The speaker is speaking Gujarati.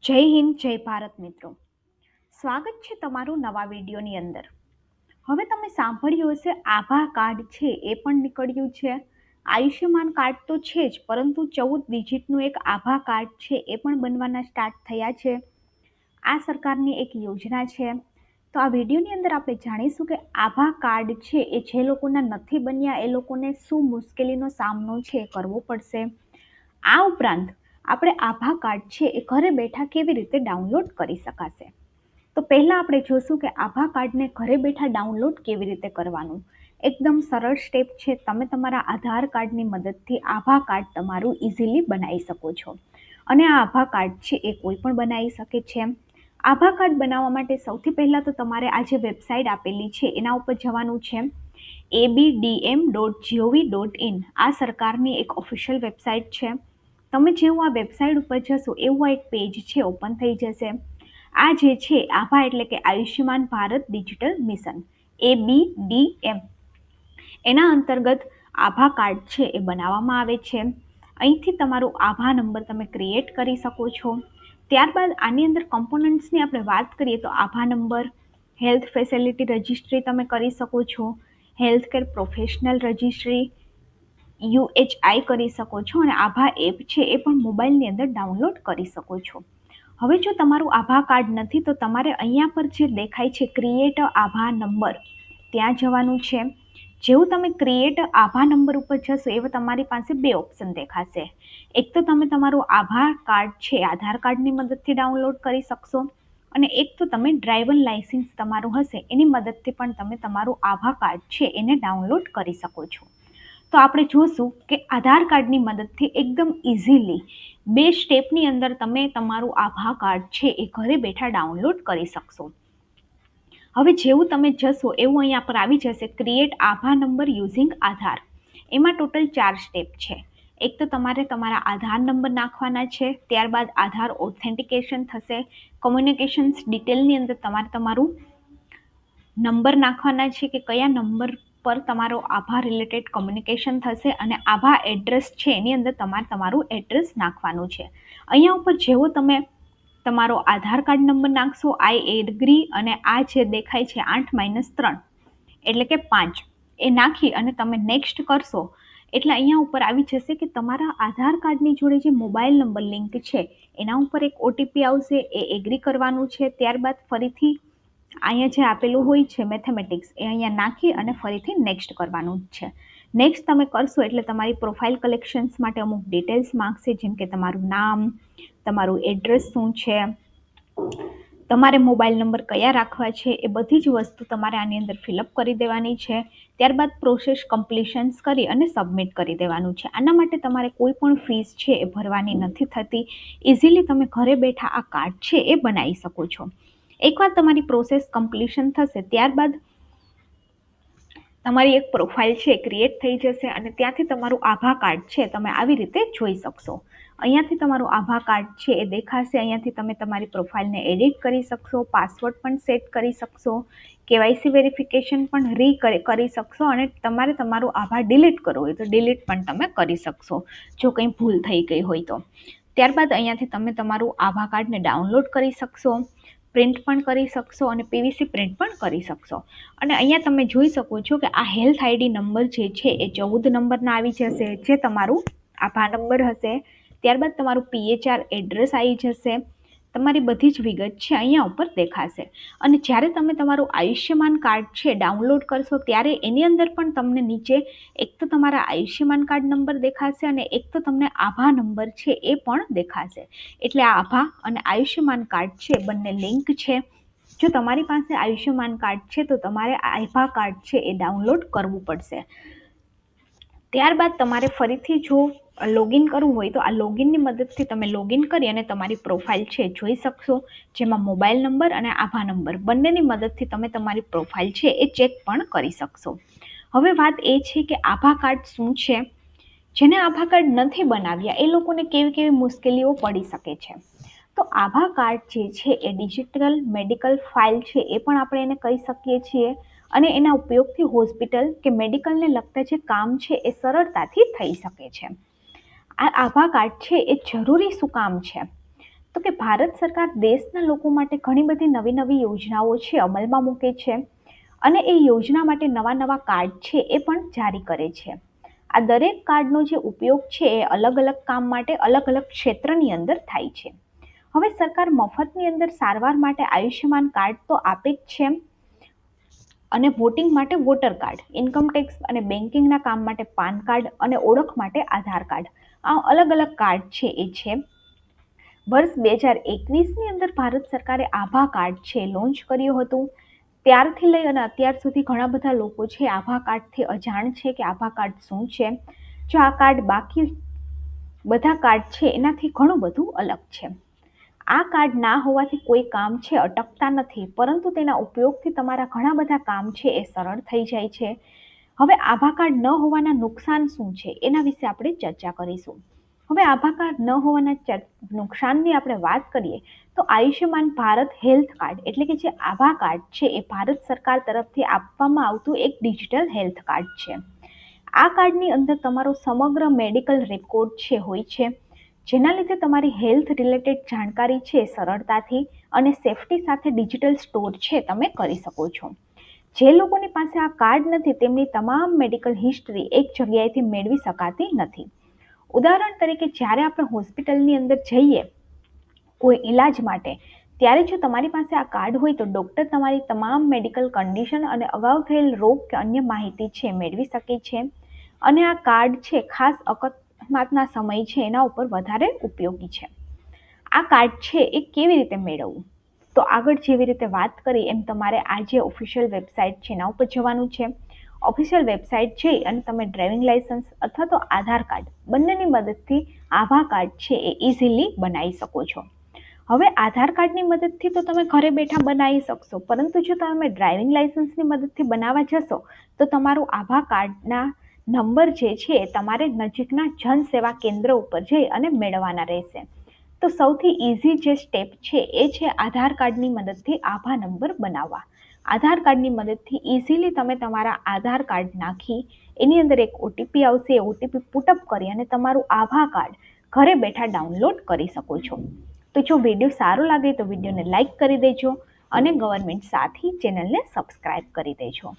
જય હિન્દ, જય ભારત મિત્રો. સ્વાગત છે તમારું નવા વિડીયોની અંદર. હવે તમે સાંભળ્યું હશે આભા કાર્ડ છે એ પણ નીકળ્યું છે. આયુષ્યમાન કાર્ડ તો છે જ, પરંતુ 14 ડિજિટનું એક આભા કાર્ડ છે એ પણ બનવાના સ્ટાર્ટ થયા છે. આ સરકારની એક યોજના છે. તો આ વિડીયોની અંદર આપણે જાણીશું કે આભા કાર્ડ છે એ જે લોકોના નથી બન્યા એ લોકોને શું મુશ્કેલીનો સામનો છે એ કરવો પડશે. આ ઉપરાંત આપણે આભા કાર્ડ છે એ ઘરે બેઠા કેવી રીતે ડાઉનલોડ કરી શકાશે. તો પહેલાં આપણે જોશું કે આભા કાર્ડને ઘરે બેઠા ડાઉનલોડ કેવી રીતે કરવાનું. એકદમ સરળ સ્ટેપ છે. તમે તમારા આધાર કાર્ડની મદદથી આભા કાર્ડ તમારું ઇઝીલી બનાવી શકો છો. અને આ આભા કાર્ડ છે એ કોઈ પણ બનાવી શકે છે. આભા કાર્ડ બનાવવા માટે સૌથી પહેલાં તો તમારે આ જે વેબસાઇટ આપેલી છે એના ઉપર જવાનું છે. abdm.gov.in આ સરકારની એક ઓફિશિયલ વેબસાઇટ છે. તમે જેવું આ વેબસાઇટ ઉપર જશો એવું આ એક પેજ છે ઓપન થઈ જશે. આ જે છે આભા એટલે કે Ayushman Bharat digital mission ABDM એના અંતર્ગત આભા કાર્ડ છે એ બનાવવામાં આવે છે. અહીંથી તમારો આભા નંબર તમે ક્રિએટ કરી શકો છો. ત્યારબાદ આની અંદર કમ્પોનન્ટ્સની આપણે વાત કરીએ તો આભા નંબર, હેલ્થ ફેસિલિટી રજિસ્ટ્રી તમે કરી શકો છો, health care professional registry UHI કરી શકો છો, અને આભા એપ છે એ પણ મોબાઈલની અંદર ડાઉનલોડ કરી શકો છો. હવે જો તમારું આભા કાર્ડ નથી તો તમારે અહીંયા પર જે દેખાય છે ક્રિએટ આભા નંબર ત્યાં જવાનું છે. જેવું તમે ક્રિએટ આભા નંબર ઉપર જશો એવા તમારી પાસે બે ઓપ્શન દેખાશે. એક તો તમે તમારું આભા કાર્ડ છે આધાર કાર્ડની મદદથી ડાઉનલોડ કરી શકશો, અને એક તો તમે ડ્રાઈવર લાઇસન્સ તમારું હશે એની મદદથી પણ તમે તમારું આભા કાર્ડ છે એને ડાઉનલોડ કરી શકો છો. તો આપણે જોશું કે આધાર કાર્ડની મદદથી એકદમ ઇઝીલી 2 સ્ટેપની અંદર તમે તમારું આભા કાર્ડ છે એ ઘરે બેઠા ડાઉનલોડ કરી શકશો. હવે જેવું તમે જશો એવું અહીંયા પર આવી જશે ક્રિએટ આભા નંબર યુઝિંગ આધાર. એમાં ટોટલ 4 સ્ટેપ છે. એક તો તમારે તમારા આધાર નંબર નાખવાના છે, ત્યારબાદ આધાર ઓથેન્ટિકેશન થશે. કોમ્યુનિકેશન્સ ડિટેલની અંદર તમારે તમારું નંબર નાખવાના છે કે કયા નંબર પર તમારો આભા રિલેટેડ કોમ્યુનિકેશન થશે, અને આભા એડ્રેસ છે એની અંદર તમારે તમારું એડ્રેસ નાખવાનું છે. અહીંયા ઉપર જેવો તમે તમારો આધાર કાર્ડ નંબર નાખશો આઈ એગ્રી, અને આ જે દેખાય છે 8-3 એટલે કે 5 એ નાખી અને તમે નેક્સ્ટ કરશો એટલે અહીંયા ઉપર આવી જશે કે તમારા આધાર કાર્ડની જોડે જે મોબાઈલ નંબર લિંક છે એના ઉપર એક ઓટીપી આવશે, એ એગ્રી કરવાનું છે. ત્યારબાદ ફરીથી અહીંયા જે આપેલું હોય છે મેથેમેટિક્સ એ અહીંયા નાખી અને ફરીથી નેક્સ્ટ કરવાનું છે. નેક્સ્ટ તમે કરશો એટલે તમારી પ્રોફાઇલ કલેક્શન્સ માટે અમુક ડિટેલ્સ માંગશે, જેમ કે તમારું નામ, તમારું એડ્રેસ શું છે, તમારે મોબાઈલ નંબર કયા રાખવા છે, એ બધી જ વસ્તુ તમારે આની અંદર ફિલઅપ કરી દેવાની છે. ત્યારબાદ પ્રોસેસ કમ્પ્લીશન્સ કરી અને સબમિટ કરી દેવાનું છે. આના માટે તમારે કોઈ પણ ફીસ છે એ ભરવાની નથી થતી. ઇઝીલી તમે ઘરે બેઠા આ કાર્ડ છે એ બનાવી શકો છો. એકવાર તમારી પ્રોસેસ કમ્પ્લીશન થશે ત્યારબાદ તમારી એક પ્રોફાઇલ છે ક્રિએટ થઈ જશે, અને ત્યાંથી તમારું આભા કાર્ડ છે તમે આવી રીતે જોઈ શકશો. અહીંયાથી તમારું આભા કાર્ડ છે એ દેખાશે. અહીંયાથી તમે તમારી પ્રોફાઇલને એડિટ કરી શકશો, પાસવર્ડ પણ સેટ કરી શકશો, KYC વેરિફિકેશન પણ કરી શકશો, અને તમારે તમારું આભા ડિલીટ કરવું હોય તો ડિલીટ પણ તમે કરી શકશો જો કંઈ ભૂલ થઈ ગઈ હોય તો. ત્યારબાદ અહીંયાથી તમે તમારું આભા કાર્ડને ડાઉનલોડ કરી શકશો, પ્રિન્ટ પણ કરી શકશો, અને PVC પ્રિન્ટ પણ કરી શકશો. અને અહીંયા તમે જોઈ શકો છો કે આ હેલ્થ આઈડી નંબર જે છે એ 14 નંબરના આવી જશે, જે તમારું આભા નંબર હશે. ત્યારબાદ તમારું PHR એડ્રેસ આવી જશે. તમારી બધી જ વિગત છે અહીંયા ઉપર દેખાશે. અને જ્યારે તમે તમારું આયુષ્યમાન કાર્ડ છે ડાઉનલોડ કરશો ત્યારે એની અંદર પણ તમને નીચે એક તો તમારા આયુષ્યમાન કાર્ડ નંબર દેખાશે, અને એક તો તમને આભા નંબર છે એ પણ દેખાશે. એટલે આ આભા અને આયુષ્યમાન કાર્ડ છે બંને લિંક છે. જો તમારી પાસે આયુષ્યમાન કાર્ડ છે તો તમારે આભા કાર્ડ છે એ ડાઉનલોડ કરવું પડશે. ત્યારબાદ તમારે ફરીથી જો લોગિન કરવું હોય તો આ લોગિનની મદદથી તમે લોગિન કરી અને તમારી પ્રોફાઇલ છે જોઈ શકશો, જેમાં મોબાઈલ નંબર અને આભા નંબર બંનેની મદદથી તમે તમારી પ્રોફાઇલ છે એ ચેક પણ કરી શકશો. હવે વાત એ છે કે આભા કાર્ડ શું છે. જેને આભા કાર્ડ નથી બનાવ્યા એ લોકોને કેવી કેવી મુશ્કેલીઓ પડી શકે છે. તો આભા કાર્ડ જે છે એ ડિજિટલ મેડિકલ ફાઇલ છે એ પણ આપણે એને કહી શકીએ છીએ, અને એના ઉપયોગથી હોસ્પિટલ કે મેડિકલને લગતા જે કામ છે એ સરળતાથી થઈ શકે છે. આ આભા કાર્ડ છે એ જરૂરી શું કામ છે. તો કે ભારત સરકાર દેશના લોકો માટે ઘણી બધી નવી નવી યોજનાઓ છે અમલમાં મૂકે છે અને એ યોજના માટે નવા નવા કાર્ડ છે એ પણ જારી કરે છે. આ દરેક કાર્ડનો જે ઉપયોગ છે એ અલગ અલગ કામ માટે અલગ અલગ ક્ષેત્રની અંદર થાય છે. હવે સરકાર મફતની અંદર સારવાર માટે આયુષ્યમાન કાર્ડ તો આપે જ છે અને વોટિંગ માટે વોટર કાર્ડ, ઇન્કમટેક્સ અને બેન્કિંગના કામ માટે પાન કાર્ડ અને ઓળખ માટે આધાર કાર્ડ, આ અલગ અલગ કાર્ડ છે એ છે. વર્ષ 2021ની અંદર ભારત સરકારે આભા કાર્ડ છે લોન્ચ કર્યું હતું. ત્યારથી લઈ અને અત્યાર સુધી ઘણા બધા લોકો છે આભા કાર્ડથી અજાણ છે કે આભા કાર્ડ શું છે. જો આ કાર્ડ બાકી બધા કાર્ડ છે એનાથી ઘણું બધું અલગ છે. આ કાર્ડ ના હોવાથી કોઈ કામ છે અટકતા નથી, પરંતુ તેના ઉપયોગથી તમારા ઘણા બધા કામ છે એ સરળ થઈ જાય છે. હવે આભા કાર્ડ ન હોવાના નુકસાન શું છે એના વિશે આપણે ચર્ચા કરીશું. હવે આભા કાર્ડ ન હોવાના નુકસાનની આપણે વાત કરીએ તો આયુષ્યમાન ભારત હેલ્થ કાર્ડ એટલે કે જે આભા કાર્ડ છે એ ભારત સરકાર તરફથી આપવામાં આવતું એક ડિજિટલ હેલ્થ કાર્ડ છે. આ કાર્ડની અંદર તમારો સમગ્ર મેડિકલ રેકોર્ડ છે હોય છે, જેના લીધે તમારી હેલ્થ રિલેટેડ જાણકારી છે સરળતાથી અને સેફટી સાથે ડિજિટલ સ્ટોર છે તમે કરી શકો છો. જે લોકોની પાસે આ કાર્ડ નથી તેમની તમામ મેડિકલ હિસ્ટ્રી એક જગ્યાએથી મેળવી શકાતી નથી. ઉદાહરણ તરીકે જ્યારે આપણે હોસ્પિટલની અંદર જઈએ કોઈ ઈલાજ માટે, ત્યારે જો તમારી પાસે આ કાર્ડ હોય તો ડૉક્ટર તમારી તમામ મેડિકલ કન્ડિશન અને અગાઉ થયેલ રોગ કે અન્ય માહિતી છે મેળવી શકે છે. અને આ કાર્ડ છે ખાસ અકસ્માતના સમય છે એના ઉપર વધારે ઉપયોગી છે. આ કાર્ડ છે એ કેવી રીતે મેળવવું? તો આગળ જેવી રીતે વાત કરી એમ તમારે આ જે ઓફિશિયલ વેબસાઇટ છે એના ઉપર જવાનું છે. ઓફિશિયલ વેબસાઇટ જઈ અને તમે ડ્રાઇવિંગ લાયસન્સ અથવા તો આધાર કાર્ડ બંનેની મદદથી આભા કાર્ડ છે એ ઇઝીલી બનાવી શકો છો. હવે આધાર કાર્ડની મદદથી તો તમે ઘરે બેઠા બનાવી શકશો, પરંતુ જો તમે ડ્રાઇવિંગ લાયસન્સની મદદથી બનાવવા જશો તો તમારું આભા કાર્ડના નંબર જે છે તમારે નજીકના જન સેવા કેન્દ્ર ઉપર જઈ અને મેળવવાના રહેશે. તો સૌથી ઇઝી જે સ્ટેપ છે એ છે આધાર કાર્ડની મદદથી આભા નંબર બનાવવા. આધાર કાર્ડની મદદથી ઇઝીલી તમે તમારા આધાર કાર્ડ નાખી એની અંદર એક ઓટીપી આવશે, એ ઓટીપી પુટઅપ કરી અને તમારું આભા કાર્ડ ઘરે બેઠા ડાઉનલોડ કરી શકો છો. તો જો વિડીયો સારો લાગે તો વિડીયોને લાઇક કરી દેજો અને ગવર્મેન્ટ સાથી ચેનલને સબસ્ક્રાઇબ કરી દેજો.